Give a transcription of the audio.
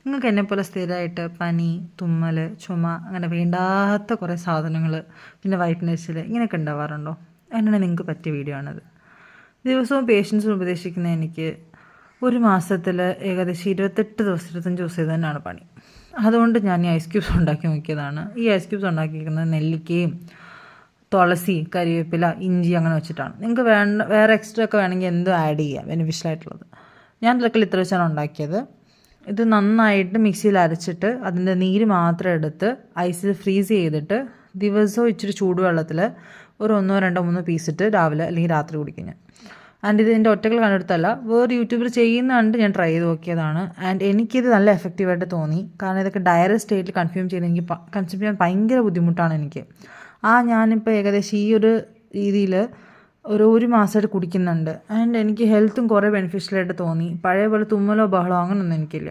നിങ്ങൾക്ക് എന്നെപ്പോലെ സ്ഥിരമായിട്ട് പനി, തുമ്മൽ, ചുമ അങ്ങനെ വേണ്ടാത്ത കുറേ സാധനങ്ങൾ, പിന്നെ വൈറ്റ്നസ്സിൽ ഇങ്ങനെയൊക്കെ ഉണ്ടാവാറുണ്ടോ? അതിനാണ് നിങ്ങൾക്ക് പറ്റിയ വീഡിയോ ആണത്. ദിവസവും പേഷ്യൻസ് ഉപദേശിക്കുന്ന എനിക്ക് ഒരു മാസത്തിൽ ഏകദേശം 28 ദിവസം 25 ദിവസം തന്നെയാണ് പണി. അതുകൊണ്ട് ഞാൻ ഈ ഐസ് ക്യൂബ്സ് ഉണ്ടാക്കി നോക്കിയതാണ്. ഈ ഐസ് ക്യൂബ്സ് ഉണ്ടാക്കിയിരിക്കുന്നത് നെല്ലിക്കയും തുളസി, കരിവേപ്പില, ഇഞ്ചി അങ്ങനെ വെച്ചിട്ടാണ്. നിങ്ങൾക്ക് വേറെ എക്സ്ട്രാ ഒക്കെ വേണമെങ്കിൽ എന്തും ആഡ് ചെയ്യാം, ബെനിഫിഷ്യൽ ആയിട്ടുള്ളത്. ഞാൻ ഇതിലൊക്കെ ഇത്ര വെച്ചാണ് ഉണ്ടാക്കിയത്. ഇത് നന്നായിട്ട് മിക്സിയിൽ അരച്ചിട്ട് അതിൻ്റെ നീര് മാത്രം എടുത്ത് ഐസിൽ ഫ്രീസ് ചെയ്തിട്ട് ദിവസവും ഇച്ചിരി ചൂടുവെള്ളത്തിൽ ഒരു 1 2 3 പീസിട്ട് രാവിലെ അല്ലെങ്കിൽ രാത്രി കുടിക്കും ഞാൻ. ആൻഡ് ഇത് എൻ്റെ ഒറ്റകൾ കണ്ടെടുത്തല്ല, വേറെ യൂട്യൂബിൽ ചെയ്യുന്ന കണ്ട് ഞാൻ ട്രൈ ചെയ്ത് നോക്കിയതാണ്. ആൻഡ് എനിക്കിത് നല്ല എഫക്റ്റീവായിട്ട് തോന്നി. കാരണം ഇതൊക്കെ ഡയറി സ്റ്റേറ്റിൽ കൺസ്യൂം ചെയ്യാൻ ഭയങ്കര ബുദ്ധിമുട്ടാണ് എനിക്ക്. ഞാനിപ്പോൾ ഏകദേശം ഈ ഒരു രീതിയിൽ ഒരു മാസമായിട്ട് കുടിക്കുന്നുണ്ട്. ആൻഡ് എനിക്ക് ഹെൽത്തും കുറേ ബെനിഫിഷ്യലായിട്ട് തോന്നി. പഴയ പോലെ തുമ്മലോ ബഹളോ അങ്ങനെയൊന്നും എനിക്കില്ല.